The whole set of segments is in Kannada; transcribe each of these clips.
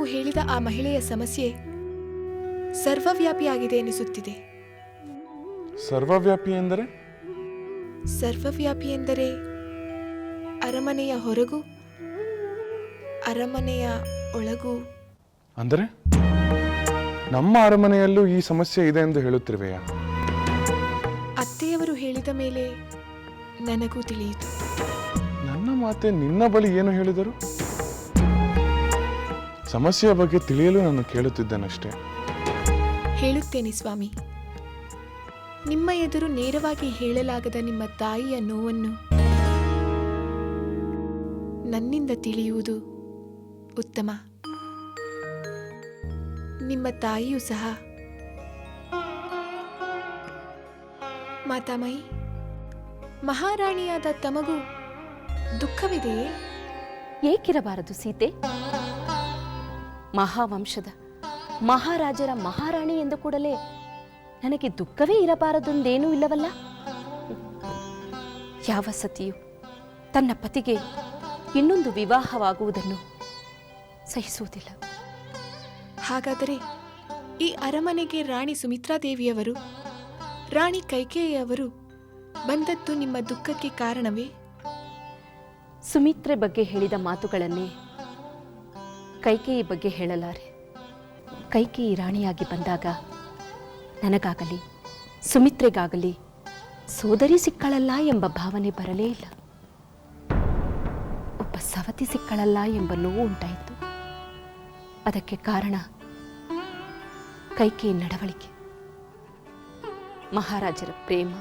ನೀವು ಹೇಳಿದ ಆ ಮಹಿಳೆಯ ಸಮಸ್ಯೆ ಸರ್ವವ್ಯಾಪಿಯಾಗಿದೆ ಎನಿಸುತ್ತಿದೆ. ಸರ್ವವ್ಯಾಪಿ ಎಂದರೆ? ಸರ್ವವ್ಯಾಪಿ ಎಂದರೆ ಅರಮನೆಯ ಹೊರಗೂ ಅರಮನೆಯ ಒಳಗೂ. ಅಂದರೆ ನಮ್ಮ ಅರಮನೆಯಲ್ಲೂ ಈ ಸಮಸ್ಯೆ ಇದೆ ಎಂದು ಹೇಳುತ್ತಿರುವೆಯಾ? ಅತ್ತೆಯವರು ಹೇಳಿದ ಮೇಲೆ ನನಗೂ ತಿಳಿಯಿತು. ನನ್ನ ಮಾತೆ ನಿನ್ನ ಬಳಿ ಏನು ಹೇಳಿದರು? ಸಮಸ್ಯೆಯ ಬಗ್ಗೆ ತಿಳಿಯಲು ನಾನು ಕೇಳುತ್ತಿದ್ದೇನಷ್ಟೇ. ಹೇಳುತ್ತೇನೆ ಸ್ವಾಮಿ. ನಿಮ್ಮ ಎದುರು ನೇರವಾಗಿ ಹೇಳಲಾಗದ ನಿಮ್ಮ ತಾಯಿಯ ನೋವನ್ನು ನನ್ನಿಂದ ತಿಳಿಯುವುದು ಉತ್ತಮ. ನಿಮ್ಮ ತಾಯಿಯೂ ಸಹ ಮಾತಾಮಯಿ, ಮಹಾರಾಣಿಯಾದ ತಮಗೂ ದುಃಖವಿದೆಯೇ? ಏಕಿರಬಾರದು ಸೀತೆ? ಮಹಾವಂಶದ ಮಹಾರಾಜರ ಮಹಾರಾಣಿ ಎಂದು ಕೂಡಲೇ ನನಗೆ ದುಃಖವೇ ಇರಬಾರದೆಂದೇನೂ ಇಲ್ಲವಲ್ಲ. ಯಾವ ಸತಿಯು ತನ್ನ ಪತಿಗೆ ಇನ್ನೊಂದು ವಿವಾಹವಾಗುವುದನ್ನು ಸಹಿಸುವುದಿಲ್ಲ. ಹಾಗಾದರೆ ಈ ಅರಮನೆಗೆ ರಾಣಿ ಸುಮಿತ್ರಾದೇವಿಯವರು, ರಾಣಿ ಕೈಕೇಯಿಯವರು ಬಂದದ್ದು ನಿಮ್ಮ ದುಃಖಕ್ಕೆ ಕಾರಣವೇ? ಸುಮಿತ್ರೆ ಬಗ್ಗೆ ಹೇಳಿದ ಮಾತುಗಳನ್ನೇ ಕೈಕೇಯಿ ಬಗ್ಗೆ ಹೇಳಲಾರೆ. ಕೈಕೇಯಿ ರಾಣಿಯಾಗಿ ಬಂದಾಗ ನನಗಾಗಲಿ ಸುಮಿತ್ರೆಗಾಗಲಿ ಸೋದರಿ ಸಿಕ್ಕಳಲ್ಲ ಎಂಬ ಭಾವನೆ ಬರಲೇ ಇಲ್ಲ. ಒಬ್ಬ ಸವತಿ ಸಿಕ್ಕಳಲ್ಲ ಎಂಬ ನೋವು ಉಂಟಾಯಿತು. ಅದಕ್ಕೆ ಕಾರಣ ಕೈಕೇಯಿ ನಡವಳಿಕೆ. ಮಹಾರಾಜರ ಪ್ರೇಮ,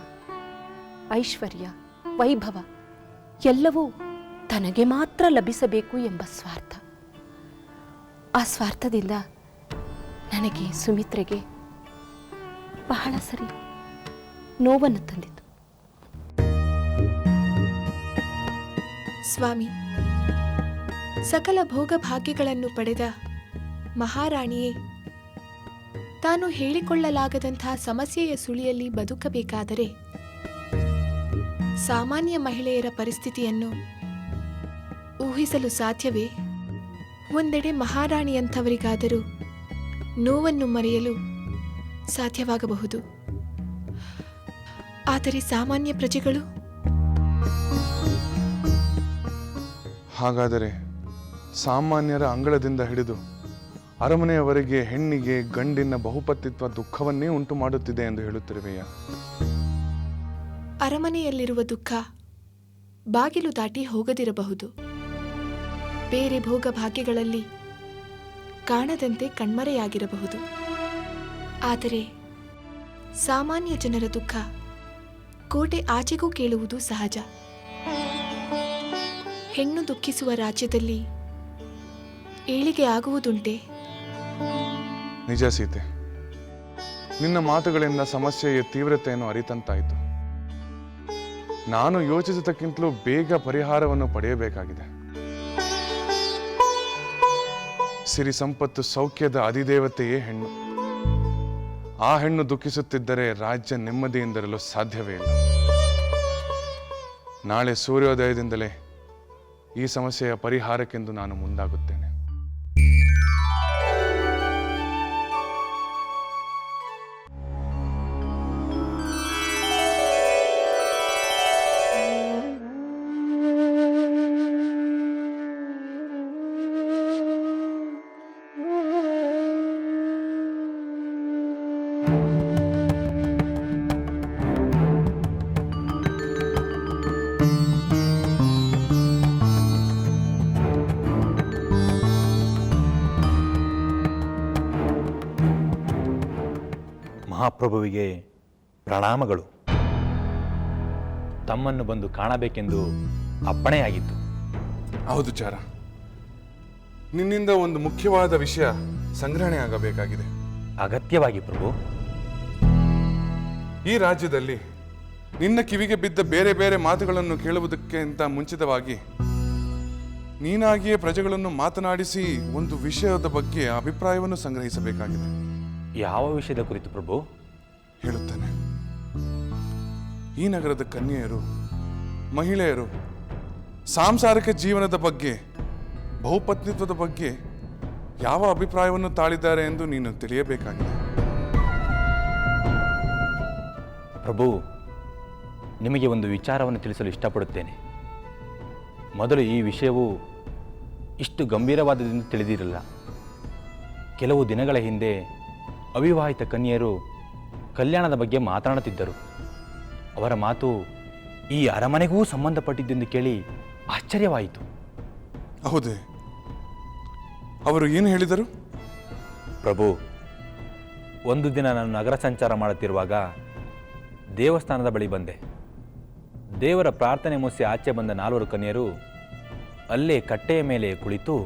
ಐಶ್ವರ್ಯ, ವೈಭವ ಎಲ್ಲವೂ ತನಗೆ ಮಾತ್ರ ಲಭಿಸಬೇಕು ಎಂಬ ಸ್ವಾರ್ಥ. ಆ ಸ್ವಾರ್ಥದಿಂದ ನನಗೆ ಸುಮಿತ್ರೆಗೆ ಬಹಳ ಸರಿ ನೋವನ್ನು ತಂದಿತು. ಸ್ವಾಮಿ, ಸಕಲ ಭೋಗ ಭಾಗ್ಯಗಳನ್ನು ಪಡೆದ ಮಹಾರಾಣಿಯೇ ತಾನು ಹೇಳಿಕೊಳ್ಳಲಾಗದಂತಹ ಸಮಸ್ಯೆಯ ಸುಳಿಯಲ್ಲಿ ಬದುಕಬೇಕಾದರೆ ಸಾಮಾನ್ಯ ಮಹಿಳೆಯರ ಪರಿಸ್ಥಿತಿಯನ್ನು ಊಹಿಸಲು ಸಾಧ್ಯವೇ? ಒಂದೆಡೆ ಮಹಾರಾಣಿಯಂಥವರಿಗಾದರೂ ನೋವನ್ನು ಮರೆಯಲು ಸಾಧ್ಯವಾಗಬಹುದು. ಆದರೆ ಸಾಮಾನ್ಯ ಪ್ರಜೆಗಳು? ಹಾಗಾದರೆ ಸಾಮಾನ್ಯರ ಅಂಗಳದಿಂದ ಹಿಡಿದು ಅರಮನೆಯವರೆಗೆ ಹೆಣ್ಣಿಗೆ ಗಂಡಿನ ಬಹುಪತಿತ್ವ ದುಃಖವನ್ನೇ ಉಂಟು ಮಾಡುತ್ತಿದೆ ಎಂದು ಹೇಳುತ್ತಿರುವೆಯಾ? ಅರಮನೆಯಲ್ಲಿರುವ ದುಃಖ ಬಾಗಿಲು ದಾಟಿ ಹೋಗದಿರಬಹುದು. ಬೇರೆ ಭೋಗ ಭಾಗ್ಯಗಳಲ್ಲಿ ಕಾಣದಂತೆ ಕಣ್ಮರೆಯಾಗಿರಬಹುದು. ಆದರೆ ಸಾಮಾನ್ಯ ಜನರ ದುಃಖ ಕೋಟೆ ಆಚೆಗೂ ಕೇಳುವುದು ಸಹಜ. ಹೆಣ್ಣು ದುಃಖಿಸುವ ರಾಜ್ಯದಲ್ಲಿ ಏಳಿಗೆ ಆಗುವುದುಂಟೆ? ನಿಜ ಸೀತೆ, ನಿನ್ನ ಮಾತುಗಳಿಂದ ಸಮಸ್ಯೆಯ ತೀವ್ರತೆಯನ್ನು ಅರಿತಂತಾಯಿತು. ನಾನು ಯೋಚಿಸಿದಕ್ಕಿಂತಲೂ ಬೇಗ ಪರಿಹಾರವನ್ನು ಪಡೆಯಬೇಕಾಗಿದೆ. ಸಿರಿ ಸಂಪತ್ತು ಸೌಖ್ಯದ ಅಧಿದೇವತೆಯೇ ಹೆಣ್ಣು. ಆ ಹೆಣ್ಣು ದುಃಖಿಸುತ್ತಿದ್ದರೆ ರಾಜ್ಯ ನೆಮ್ಮದಿಯಿಂದಿರಲು ಸಾಧ್ಯವೇ ಇಲ್ಲ. ನಾಳೆ ಸೂರ್ಯೋದಯದಿಂದಲೇ ಈ ಸಮಸ್ಯೆಯ ಪರಿಹಾರಕ್ಕೆಂದು ನಾನು ಮುಂದಾಗುತ್ತೇನೆ. ಮಹಾಪ್ರಭುವಿಗೆ ಪ್ರಣಾಮಗಳು. ತಮ್ಮನ್ನು ಬಂದು ಕಾಣಬೇಕೆಂದು ಅಪ್ಪಣೆಯಾಗಿತ್ತು. ಹೌದು ಚಾರ, ನಿನ್ನಿಂದ ಒಂದು ಮುಖ್ಯವಾದ ವಿಷಯ ಸಂಗ್ರಹಣೆ ಆಗಬೇಕಾಗಿದೆ. ಅಗತ್ಯವಾಗಿ ಪ್ರಭು. ಈ ರಾಜ್ಯದಲ್ಲಿ ನಿನ್ನ ಕಿವಿಗೆ ಬಿದ್ದ ಬೇರೆ ಬೇರೆ ಮಾತುಗಳನ್ನು ಕೇಳುವುದಕ್ಕಿಂತ ಮುಂಚಿತವಾಗಿ ನೀನಾಗಿಯೇ ಪ್ರಜೆಗಳನ್ನು ಮಾತನಾಡಿಸಿ ಒಂದು ವಿಷಯದ ಬಗ್ಗೆ ಅಭಿಪ್ರಾಯವನ್ನು ಸಂಗ್ರಹಿಸಬೇಕಾಗಿದೆ. ಯಾವ ವಿಷಯದ ಕುರಿತು ಪ್ರಭು? ಹೇಳುತ್ತೇನೆ. ಈ ನಗರದ ಕನ್ಯೆಯರು, ಮಹಿಳೆಯರು ಸಾಂಸಾರಿಕ ಜೀವನದ ಬಗ್ಗೆ, ಬಹುಪತ್ನಿತ್ವದ ಬಗ್ಗೆ ಯಾವ ಅಭಿಪ್ರಾಯವನ್ನು ತಾಳಿದ್ದಾರೆ ಎಂದು ನೀನು ತಿಳಿಯಬೇಕಾಗಿದೆ. ಪ್ರಭು, ನಿಮಗೆ ಒಂದು ವಿಚಾರವನ್ನು ತಿಳಿಸಲು ಇಷ್ಟಪಡುತ್ತೇನೆ. ಮೊದಲು ಈ ವಿಷಯವು ಇಷ್ಟು ಗಂಭೀರವಾದದೆಂದು ತಿಳಿದಿರಲಿಲ್ಲ. ಕೆಲವು ದಿನಗಳ ಹಿಂದೆ ಅವಿವಾಹಿತ ಕನ್ಯೆಯರು ಕಲ್ಯಾಣದ ಬಗ್ಗೆ ಮಾತನಾಡುತ್ತಿದ್ದರು. ಅವರ ಮಾತು ಈ ಅರಮನೆಗೂ ಸಂಬಂಧಪಟ್ಟಿದ್ದೆಂದು ಕೇಳಿ ಆಶ್ಚರ್ಯವಾಯಿತು. ಹೌದೇ? ಅವರು ಏನು ಹೇಳಿದರು? ಪ್ರಭು, ಒಂದು ದಿನ ನಾನು ನಗರ ಸಂಚಾರ ಮಾಡುತ್ತಿರುವಾಗ ದೇವಸ್ಥಾನದ ಬಳಿ ಬಂದೆ. ದೇವರ ಪ್ರಾರ್ಥನೆ ಮುಗಿಸಿ ಆಚೆ ಬಂದ 4 ಕನ್ಯರು ಅಲ್ಲೇ ಕಟ್ಟೆಯ ಮೇಲೆ ಕುಳಿತು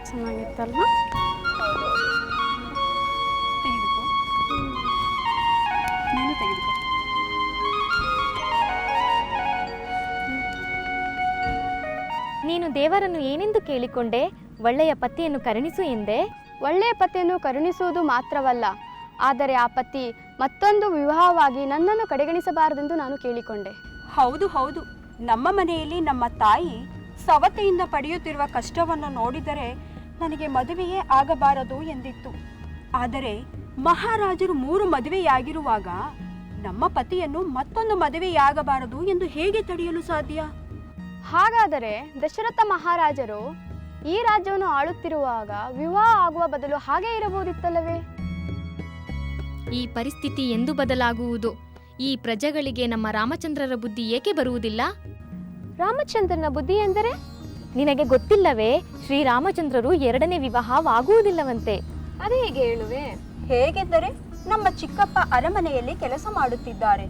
ಚೆನ್ನಾಗಿತ್ತಲ್ವಾ? ತೆಗೆದುಕೋ, ನೀನು ತೆಗೆದುಕೋ. ನೀನು ದೇವರನ್ನು ಏನೆಂದು ಕೇಳಿಕೊಂಡೆ? ಒಳ್ಳೆಯ ಪತಿಯನ್ನು ಕರುಣಿಸು ಎಂದೆ. ಒಳ್ಳೆಯ ಪತಿಯನ್ನು ಕರುಣಿಸುವುದು ಮಾತ್ರವಲ್ಲ, ಆದರೆ ಆ ಪತಿ ಮತ್ತೊಂದು ವಿವಾಹವಾಗಿ ನನ್ನನ್ನು ಕಡೆಗಣಿಸಬಾರದೆಂದು ನಾನು ಕೇಳಿಕೊಂಡೆ. ಹೌದು ಹೌದು, ನಮ್ಮ ಮನೆಯಲ್ಲಿ ನಮ್ಮ ತಾಯಿ ಸವತೆಯಿಂದ ಪಡೆಯುತ್ತಿರುವ ಕಷ್ಟವನ್ನು ನೋಡಿದರೆ ನನಗೆ ಮದುವೆಯೇ ಆಗಬಾರದು ಎಂದಿತ್ತು. ಆದರೆ ಮಹಾರಾಜರು 3 ಮದುವೆಯಾಗಿರುವಾಗ ನಮ್ಮ ಪತಿಯನ್ನು ಮತ್ತೊಂದು ಮದುವೆಯಾಗಬಾರದು ಎಂದು ಹೇಗೆ ತಡೆಯಲು ಸಾಧ್ಯ? ಹಾಗಾದರೆ ದಶರಥ ಮಹಾರಾಜರು ಈ ರಾಜ್ಯವನ್ನು ಆಳುತ್ತಿರುವಾಗ ವಿವಾಹ ಆಗುವ ಬದಲು ಹಾಗೆ ಇರಬಹುದಿತ್ತಲ್ಲವೇ? ಈ ಪರಿಸ್ಥಿತಿ ಎಂದು ಬದಲಾಗುವುದು? ಈ ಪ್ರಜೆಗಳಿಗೆ ನಮ್ಮ ರಾಮಚಂದ್ರರ ಬುದ್ಧಿ ಏಕೆ ಬರುವುದಿಲ್ಲ? ರಾಮಚಂದ್ರನ ಬುದ್ಧಿ ಎಂದರೆ? ನಿನಗೆ ಗೊತ್ತಿಲ್ಲವೇ? ಶ್ರೀರಾಮಚಂದ್ರರು 2ನೇ ವಿವಾಹವಾಗುವುದಿಲ್ಲವಂತೆ. ಅದೇ ಹೇಗೆ ಹೇಳುವೆ? ಹೇಗೆಂದರೆ ನಮ್ಮ ಚಿಕ್ಕಪ್ಪ ಅರಮನೆಯಲ್ಲಿ ಕೆಲಸ ಮಾಡುತ್ತಿದ್ದಾರೆ.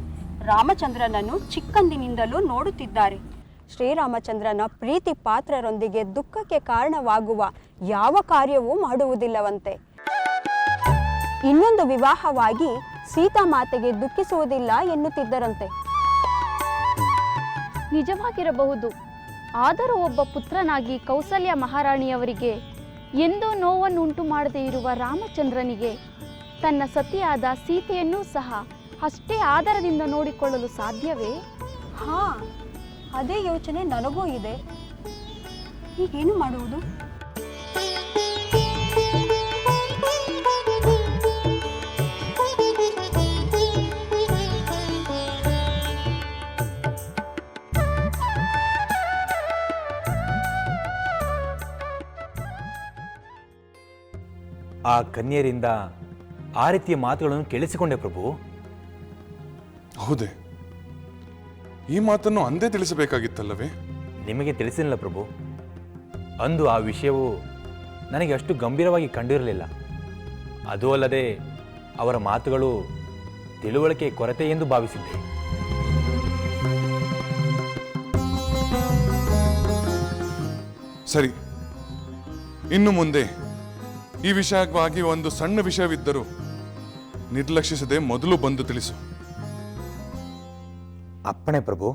ರಾಮಚಂದ್ರನನ್ನು ಚಿಕ್ಕಂದಿನಿಂದಲೂ ನೋಡುತ್ತಿದ್ದಾರೆ. ಶ್ರೀರಾಮಚಂದ್ರನ ಪ್ರೀತಿ ಪಾತ್ರರೊಂದಿಗೆ ದುಃಖಕ್ಕೆ ಕಾರಣವಾಗುವ ಯಾವ ಕಾರ್ಯವೂ ಮಾಡುವುದಿಲ್ಲವಂತೆ. ಇನ್ನೊಂದು ವಿವಾಹವಾಗಿ ಸೀತಾಮಾತೆಗೆ ದುಃಖಿಸುವುದಿಲ್ಲ ಎನ್ನುತ್ತಿದ್ದರಂತೆ. ನಿಜವಾಗಿರಬಹುದು. ಆದರೂ ಒಬ್ಬ ಪುತ್ರನಾಗಿ ಕೌಸಲ್ಯ ಮಹಾರಾಣಿಯವರಿಗೆ ಎಂದೂ ನೋವನ್ನುಂಟು ಮಾಡದೇ ಇರುವ ರಾಮಚಂದ್ರನಿಗೆ ತನ್ನ ಸತಿಯಾದ ಸೀತೆಯನ್ನೂ ಸಹ ಅಷ್ಟೇ ಆದರದಿಂದ ನೋಡಿಕೊಳ್ಳಲು ಸಾಧ್ಯವೇ? ಹಾ, ಅದೇ ಯೋಚನೆ ನನಗೂ ಇದೆ. ಈಗೇನು ಮಾಡುವುದು? ಆ ಕನ್ಯರಿಂದ ಆ ರೀತಿಯ ಮಾತುಗಳನ್ನು ಕೇಳಿಸಿಕೊಂಡೆ ಪ್ರಭು. ಹೌದೇ? ಈ ಮಾತನ್ನು ಅಂದೇ ತಿಳಿಸಬೇಕಾಗಿತ್ತಲ್ಲವೇ? ನಿಮಗೆ ತಿಳಿಸಿಲ್ಲ ಪ್ರಭು. ಅಂದು ಆ ವಿಷಯವು ನನಗೆ ಅಷ್ಟು ಗಂಭೀರವಾಗಿ ಕಂಡಿರಲಿಲ್ಲ. ಅದೂ ಅಲ್ಲದೆ ಅವರ ಮಾತುಗಳು ತಿಳುವಳಿಕೆ ಕೊರತೆ ಎಂದು ಭಾವಿಸಿದ್ದೆ. ಸರಿ, ಇನ್ನು ಮುಂದೆ ಈ ವಿಷಯವಾಗಿ ಒಂದು ಸಣ್ಣ ವಿಷಯವಿದ್ದರೂ ನಿರ್ಲಕ್ಷಿಸದೆ ಮೊದಲು ಬಂದು ತಿಳಿಸು. ಅಪ್ಪಣೆ ಪ್ರಭು.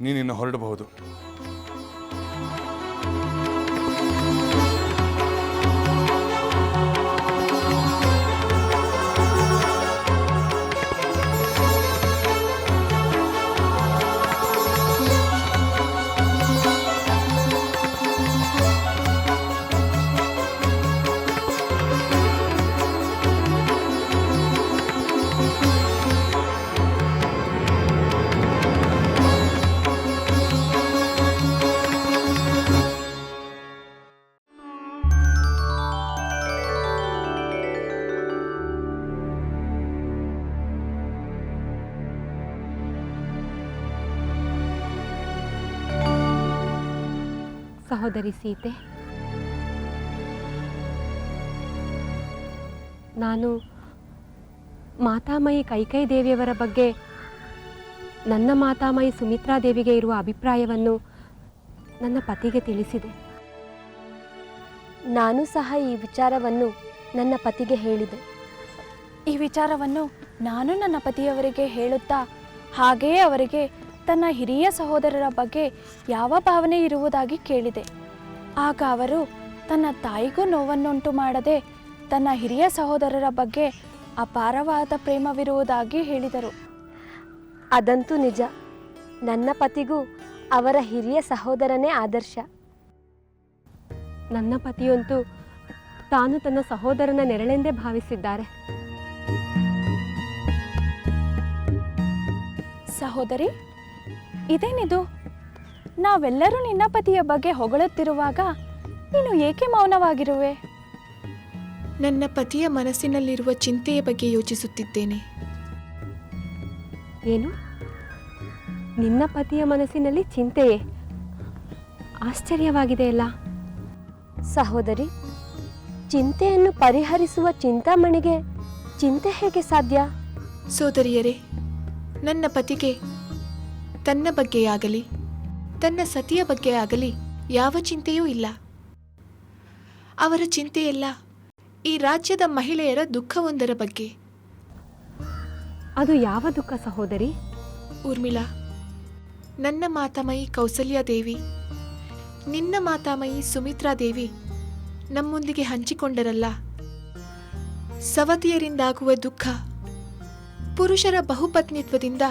ನೀನಿನ್ನು ಹೊರಡಬಹುದು. ಸಹೋದರಿ ಸೀತೆ, ನಾನು ಮಾತಾಮಯಿ ಕೈಕೇಯಿ ದೇವಿಯವರ ಬಗ್ಗೆ ನನ್ನ ಮಾತಾಮಯಿ ಸುಮಿತ್ರಾ ದೇವಿಗೆ ಇರುವ ಅಭಿಪ್ರಾಯವನ್ನು ನನ್ನ ಪತಿಗೆ ತಿಳಿಸಿದೆ. ನಾನು ಸಹ ಈ ವಿಚಾರವನ್ನು ನನ್ನ ಪತಿಗೆ ಹೇಳಿದೆ. ಈ ವಿಚಾರವನ್ನು ನಾನು ನನ್ನ ಪತಿಯವರಿಗೆ ಹೇಳುತ್ತಾ ಹಾಗೆಯೇ ಅವರಿಗೆ ತನ್ನ ಹಿರಿಯ ಸಹೋದರರ ಬಗ್ಗೆ ಯಾವ ಭಾವನೆ ಇರುವುದಾಗಿ ಕೇಳಿದೆ. ಆಗ ಅವರು ತನ್ನ ತಾಯಿಗೂ ನೋವನ್ನುಂಟು ಮಾಡದೆ ತನ್ನ ಹಿರಿಯ ಸಹೋದರರ ಬಗ್ಗೆ ಅಪಾರವಾದ ಪ್ರೇಮವಿರುವುದಾಗಿ ಹೇಳಿದರು. ಅದಂತೂ ನಿಜ. ನನ್ನ ಪತಿಗೂ ಅವರ ಹಿರಿಯ ಸಹೋದರನೇ ಆದರ್ಶ. ನನ್ನ ಪತಿಯಂತೂ ತಾನು ತನ್ನ ಸಹೋದರನ ನೆರಳೆಂದೇ ಭಾವಿಸಿದ್ದಾರೆ. ಸಹೋದರಿ, ಇದೇನಿದು? ನಾವೆಲ್ಲರೂ ನಿನ್ನ ಪತಿಯ ಬಗ್ಗೆ ಹೊಗಳುತ್ತಿರುವಾಗ ನೀನು ಏಕೆ ಮೌನವಾಗಿರುವೆ? ನನ್ನ ಪತಿಯ ಮನಸ್ಸಿನಲ್ಲಿರುವ ಚಿಂತೆಯ ಬಗ್ಗೆ ಯೋಚಿಸುತ್ತಿದ್ದೇನೆ. ಏನು? ನಿನ್ನ ಪತಿಯ ಮನಸ್ಸಿನಲ್ಲಿ ಚಿಂತೆಯೇ? ಆಶ್ಚರ್ಯವಾಗಿದೆಯಲ್ಲ. ಸಹೋದರಿ, ಚಿಂತೆಯನ್ನು ಪರಿಹರಿಸುವ ಚಿಂತಾಮಣಿಗೆ ಚಿಂತೆ ಹೇಗೆ ಸಾಧ್ಯ? ಸೋದರಿಯರೇ, ನನ್ನ ಪತಿಗೆ ತನ್ನ ಬಗ್ಗೆಯಾಗಲಿ ತನ್ನ ಸತಿಯ ಬಗ್ಗೆ ಆಗಲಿ ಯಾವ ಚಿಂತೆಯೂ ಇಲ್ಲ. ಅವರ ಚಿಂತೆಯೆಲ್ಲ ಈ ರಾಜ್ಯದ ಮಹಿಳೆಯರ ದುಃಖವೊಂದರ ಬಗ್ಗೆ. ಅದು ಯಾವ ದುಃಖ ಸಹೋದರಿ? ಊರ್ಮಿಳಾ, ನನ್ನ ಮಾತಾಮಯಿ ಕೌಸಲ್ಯಾದೇವಿ, ನಿನ್ನ ಮಾತಾಮಯಿ ಸುಮಿತ್ರಾದೇವಿ ನಮ್ಮೊಂದಿಗೆ ಹಂಚಿಕೊಂಡರಲ್ಲ, ಸವತಿಯರಿಂದಾಗುವ ದುಃಖ, ಪುರುಷರ ಬಹುಪತ್ನಿತ್ವದಿಂದ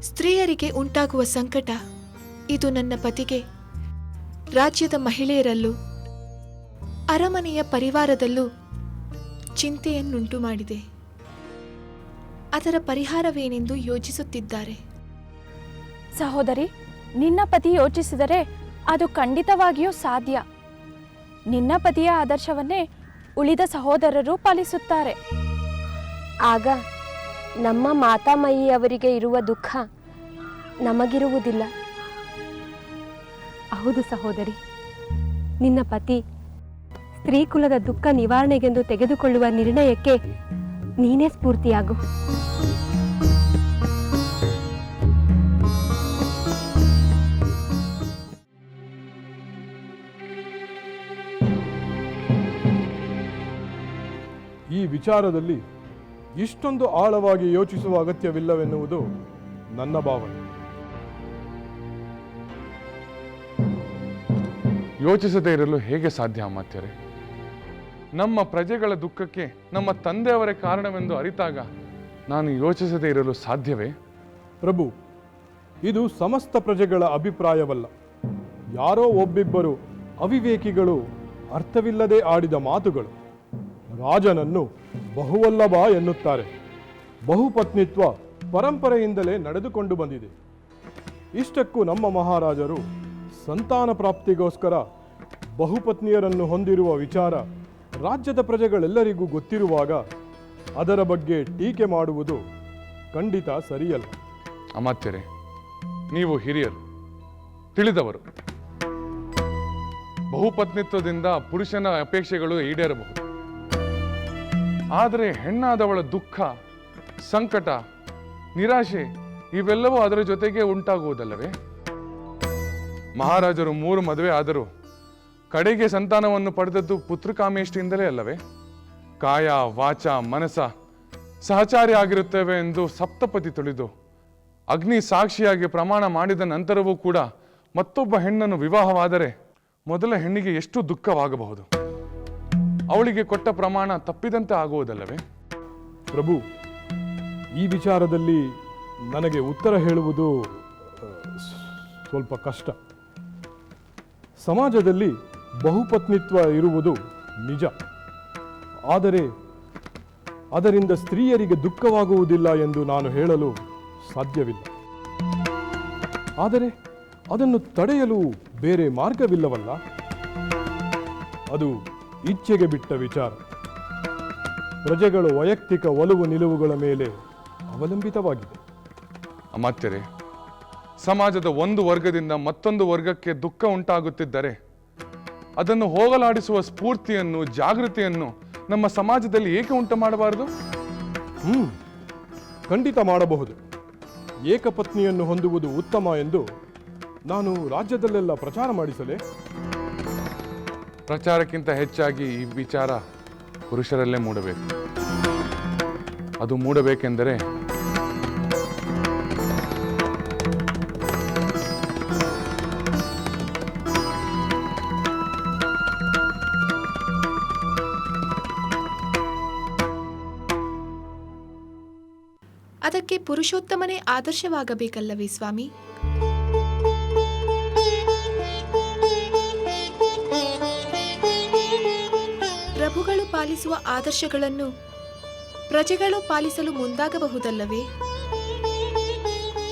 ಸ್ತ್ರೀಯರಿಗೆ ಉಂಟಾಗುವ ಸಂಕಟ, ಇದು ನನ್ನ ಪತಿಗೆ ರಾಜ್ಯದ ಮಹಿಳೆಯರಲ್ಲೂ ಅರಮನೆಯ ಪರಿವಾರದಲ್ಲೂ ಚಿಂತೆಯನ್ನುಂಟು ಮಾಡಿದೆ. ಅದರ ಪರಿಹಾರವೇನೆಂದು ಯೋಚಿಸುತ್ತಿದ್ದಾರೆ. ಸಹೋದರಿ, ನಿನ್ನ ಪತಿ ಯೋಚಿಸಿದರೆ ಅದು ಖಂಡಿತವಾಗಿಯೂ ಸಾಧ್ಯ. ನಿನ್ನ ಪತಿಯ ಆದರ್ಶವನ್ನೇ ಉಳಿದ ಸಹೋದರರು ಪಾಲಿಸುತ್ತಾರೆ. ಆಗ ನಮ್ಮ ಮಾತಾಮಯಿಯವರಿಗೆ ಇರುವ ದುಃಖ ನಮಗಿರುವುದಿಲ್ಲ. ಹೌದು ಸಹೋದರಿ, ನಿನ್ನ ಪತಿ ಸ್ತ್ರೀ ಕುಲದ ದುಃಖ ನಿವಾರಣೆಗೆಂದು ತೆಗೆದುಕೊಳ್ಳುವ ನಿರ್ಣಯಕ್ಕೆ ನೀನೇ ಸ್ಫೂರ್ತಿಯಾಗು. ಈ ವಿಚಾರದಲ್ಲಿ ಇಷ್ಟೊಂದು ಆಳವಾಗಿ ಯೋಚಿಸುವ ಅಗತ್ಯವಿಲ್ಲವೆನ್ನುವುದು ನನ್ನ ಭಾವನೆ. ಯೋಚಿಸದೇ ಇರಲು ಹೇಗೆ ಸಾಧ್ಯ ಅಮಾತ್ಯರೇ? ನಮ್ಮ ಪ್ರಜೆಗಳ ದುಃಖಕ್ಕೆ ನಮ್ಮ ತಂದೆಯವರೇ ಕಾರಣವೆಂದು ಅರಿತಾಗ ನಾನು ಯೋಚಿಸದೇ ಇರಲು ಸಾಧ್ಯವೇ? ಪ್ರಭು, ಇದು ಸಮಸ್ತ ಪ್ರಜೆಗಳ ಅಭಿಪ್ರಾಯವಲ್ಲ. ಯಾರೋ ಒಬ್ಬಿಬ್ಬರು ಅವಿವೇಕಿಗಳು ಅರ್ಥವಿಲ್ಲದೆ ಆಡಿದ ಮಾತುಗಳು. ರಾಜನನ್ನು ಬಹುವಲ್ಲಭ ಎನ್ನುತ್ತಾರೆ. ಬಹುಪತ್ನಿತ್ವ ಪರಂಪರೆಯಿಂದಲೇ ನಡೆದುಕೊಂಡು ಬಂದಿದೆ. ಇಷ್ಟಕ್ಕೂ ನಮ್ಮ ಮಹಾರಾಜರು ಸಂತಾನ ಪ್ರಾಪ್ತಿಗೋಸ್ಕರ ಬಹುಪತ್ನಿಯರನ್ನು ಹೊಂದಿರುವ ವಿಚಾರ ರಾಜ್ಯದ ಪ್ರಜೆಗಳೆಲ್ಲರಿಗೂ ಗೊತ್ತಿರುವಾಗ ಅದರ ಬಗ್ಗೆ ಟೀಕೆ ಮಾಡುವುದು ಖಂಡಿತ ಸರಿಯಲ್ಲ. ಅಮಾತ್ಯರೇ, ನೀವು ಹಿರಿಯರು, ತಿಳಿದವರು. ಬಹುಪತ್ನಿತ್ವದಿಂದ ಪುರುಷನ ಅಪೇಕ್ಷೆಗಳು ಈಡೇರಬಹುದು. ಆದರೆ ಹೆಣ್ಣಾದವಳ ದುಃಖ, ಸಂಕಟ, ನಿರಾಶೆ ಇವೆಲ್ಲವೂ ಅದರ ಜೊತೆಗೆ ಉಂಟಾಗುವುದಲ್ಲವೇ? ಮಹಾರಾಜರು 3 ಮದುವೆ ಆದರೂ ಕಡೆಗೆ ಸಂತಾನವನ್ನು ಪಡೆದದ್ದು ಪುತ್ರಕಾಮೇಷ್ಟಿಯಿಂದಲೇ ಅಲ್ಲವೇ? ಕಾಯ, ವಾಚ, ಮನಸ ಸಹಚಾರಿ ಆಗಿರುತ್ತೇವೆ ಎಂದು ಸಪ್ತಪದಿ ತುಳಿದು ಅಗ್ನಿ ಸಾಕ್ಷಿಯಾಗಿ ಪ್ರಮಾಣ ಮಾಡಿದ ನಂತರವೂ ಕೂಡ ಮತ್ತೊಬ್ಬ ಹೆಣ್ಣನ್ನು ವಿವಾಹವಾದರೆ ಮೊದಲ ಹೆಣ್ಣಿಗೆ ಎಷ್ಟು ದುಃಖವಾಗಬಹುದು? ಅವಳಿಗೆ ಕೊಟ್ಟ ಪ್ರಮಾಣ ತಪ್ಪಿದಂತೆ ಆಗುವುದಲ್ಲವೇ? ಪ್ರಭು, ಈ ವಿಚಾರದಲ್ಲಿ ನನಗೆ ಉತ್ತರ ಹೇಳುವುದು ಸ್ವಲ್ಪ ಕಷ್ಟ. ಸಮಾಜದಲ್ಲಿ ಬಹುಪತ್ನಿತ್ವ ಇರುವುದು ನಿಜ. ಆದರೆ ಅದರಿಂದ ಸ್ತ್ರೀಯರಿಗೆ ದುಃಖವಾಗುವುದಿಲ್ಲ ಎಂದು ನಾನು ಹೇಳಲು ಸಾಧ್ಯವಿಲ್ಲ. ಆದರೆ ಅದನ್ನು ತಡೆಯಲು ಬೇರೆ ಮಾರ್ಗವಿಲ್ಲವಲ್ಲ? ಅದು ಇಚ್ಛೆಗೆ ಬಿಟ್ಟ ವಿಚಾರ. ಪ್ರಜೆಗಳ ವೈಯಕ್ತಿಕ ಒಲವು ನಿಲುವುಗಳ ಮೇಲೆ ಅವಲಂಬಿತವಾಗಿದೆ. ಅಮಾತ್ಯರೇ, ಸಮಾಜದ ಒಂದು ವರ್ಗದಿಂದ ಮತ್ತೊಂದು ವರ್ಗಕ್ಕೆ ದುಃಖ ಉಂಟಾಗುತ್ತಿದ್ದರೆ ಅದನ್ನು ಹೋಗಲಾಡಿಸುವ ಸ್ಫೂರ್ತಿಯನ್ನು, ಜಾಗೃತಿಯನ್ನು ನಮ್ಮ ಸಮಾಜದಲ್ಲಿ ಏಕೆ ಉಂಟು ಮಾಡಬಾರದು? ಖಂಡಿತ ಮಾಡಬಹುದು. ಏಕಪತ್ನಿಯನ್ನು ಹೊಂದುವುದು ಉತ್ತಮ ಎಂದು ನಾನು ರಾಜ್ಯದಲ್ಲೆಲ್ಲ ಪ್ರಚಾರ ಮಾಡಿಸಲೇ? ಪ್ರಚಾರಕ್ಕಿಂತ ಹೆಚ್ಚಾಗಿ ಈ ವಿಚಾರ ಪುರುಷರಲ್ಲೇ ಮೂಡಬೇಕು. ಅದು ಮೂಡಬೇಕೆಂದರೆ ಅದಕ್ಕೆ ಪುರುಷೋತ್ತಮನೇ ಆದರ್ಶವಾಗಬೇಕಲ್ಲವೇ ಸ್ವಾಮಿ? ಪ್ರಭುಗಳು ಪಾಲಿಸುವ ಆದರ್ಶಗಳನ್ನು ಪ್ರಜೆಗಳು ಪಾಲಿಸಲು ಮುಂದಾಗಬಹುದಲ್ಲವೇ?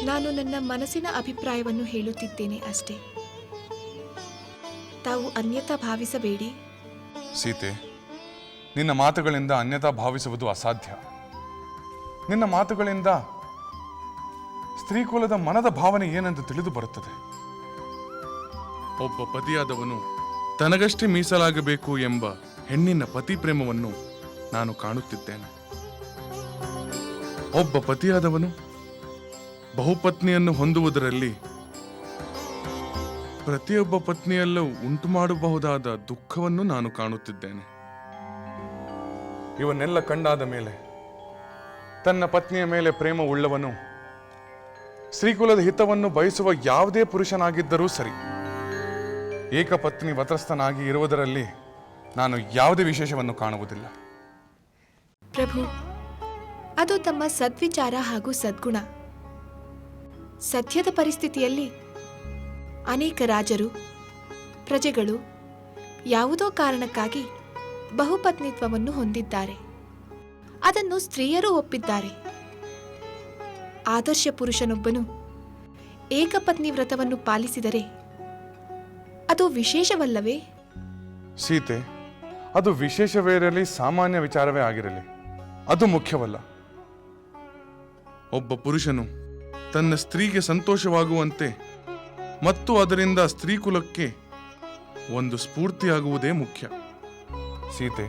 ನಾನು ನನ್ನ ಮನಸ್ಸಿನ ಅಭಿಪ್ರಾಯವನ್ನು ಹೇಳುತ್ತಿದ್ದೇನೆ ಅಷ್ಟೇ. ತಾವು ಅನ್ಯತಾ ಭಾವಿಸಬೇಡಿ. ಸೀತೆ, ನಿನ್ನ ಮಾತುಗಳಿಂದ ಅನ್ಯತಾ ಭಾವಿಸುವುದು ಅಸಾಧ್ಯ. ನಿನ್ನ ಮಾತುಗಳಿಂದ ಸ್ತ್ರೀಕುಲದ ಮನದ ಭಾವನೆ ಏನೆಂದು ತಿಳಿದು ಬರುತ್ತದೆ. ಒಬ್ಬ ಪತಿಯಾದವನು ತನಗಷ್ಟೇ ಮೀಸಲಾಗಬೇಕು ಎಂಬ ಹೆಣ್ಣಿನ ಪತಿ ಪ್ರೇಮವನ್ನು ನಾನು ಕಾಣುತ್ತಿದ್ದೇನೆ. ಒಬ್ಬ ಪತಿಯಾದವನು ಬಹುಪತ್ನಿಯನ್ನು ಹೊಂದುವುದರಲ್ಲಿ ಪ್ರತಿಯೊಬ್ಬ ಪತ್ನಿಯಲ್ಲೂ ಉಂಟು ಮಾಡಬಹುದಾದ ದುಃಖವನ್ನು ನಾನು ಕಾಣುತ್ತಿದ್ದೇನೆ. ಇವನ್ನೆಲ್ಲ ಕಂಡಾದ ಮೇಲೆ ತನ್ನ ಪತ್ನಿಯ ಮೇಲೆ ಪ್ರೇಮ ಉಳ್ಳವನು ಸ್ತ್ರೀಕುಲದ ಹಿತವನ್ನು ಬಯಸುವ ಯಾವುದೇ ಪುರುಷನಾಗಿದ್ದರೂ ಸರಿ, ಏಕಪತ್ನಿ ವ್ರತಸ್ಥನಾಗಿ ಇರುವುದರಲ್ಲಿ ನಾನು ಯಾವುದೇ ವಿಶೇಷವನ್ನು ಕಾಣುವುದಿಲ್ಲ. ಪ್ರಭು, ಅದು ತಮ್ಮ ಸದ್ವಿಚಾರ ಹಾಗೂ ಸದ್ಗುಣ. ಸದ್ಯದ ಪರಿಸ್ಥಿತಿಯಲ್ಲಿ ಅನೇಕ ರಾಜರು, ಪ್ರಜೆಗಳು ಯಾವುದೋ ಕಾರಣಕ್ಕಾಗಿ ಬಹುಪತ್ನಿತ್ವವನ್ನು ಹೊಂದಿದ್ದಾರೆ. ಅದನ್ನು ಸ್ತ್ರೀಯರೂ ಒಪ್ಪಿದ್ದಾರೆ. ಆದರ್ಶ ಪುರುಷನೊಬ್ಬನು ಏಕಪತ್ನಿ ವ್ರತವನ್ನು ಪಾಲಿಸಿದರೆ ಅದು ವಿಶೇಷವಲ್ಲವೇ? ಸೀತೆ, ಅದು ವಿಶೇಷವಿರಲಿ, ಸಾಮಾನ್ಯ ವಿಚಾರವೇ ಆಗಿರಲಿ, ಅದು ಮುಖ್ಯವಲ್ಲ. ಒಬ್ಬ ಪುರುಷನು ತನ್ನ ಸ್ತ್ರೀಗೆ ಸಂತೋಷವಾಗುವಂತೆ ಮತ್ತು ಅದರಿಂದ ಸ್ತ್ರೀಕುಲಕ್ಕೆ ಒಂದು ಸ್ಫೂರ್ತಿಯಾಗುವುದೇ ಮುಖ್ಯ. ಸೀತೆ,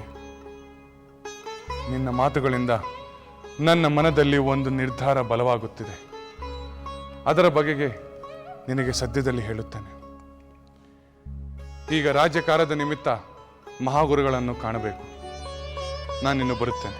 ನಿನ್ನ ಮಾತುಗಳಿಂದ ನನ್ನ ಮನದಲ್ಲಿ ಒಂದು ನಿರ್ಧಾರ ಬಲವಾಗುತ್ತಿದೆ. ಅದರ ಬಗೆಗೆ ನಿನಗೆ ಸದ್ಯದಲ್ಲಿ ಹೇಳುತ್ತೇನೆ. ಈಗ ರಾಜ್ಯಕಾರ್ಯದ ನಿಮಿತ್ತ ಮಹಾಗುರುಗಳನ್ನು ಕಾಣಬೇಕು. ನಾನಿನ್ನು ಬರುತ್ತೇನೆ.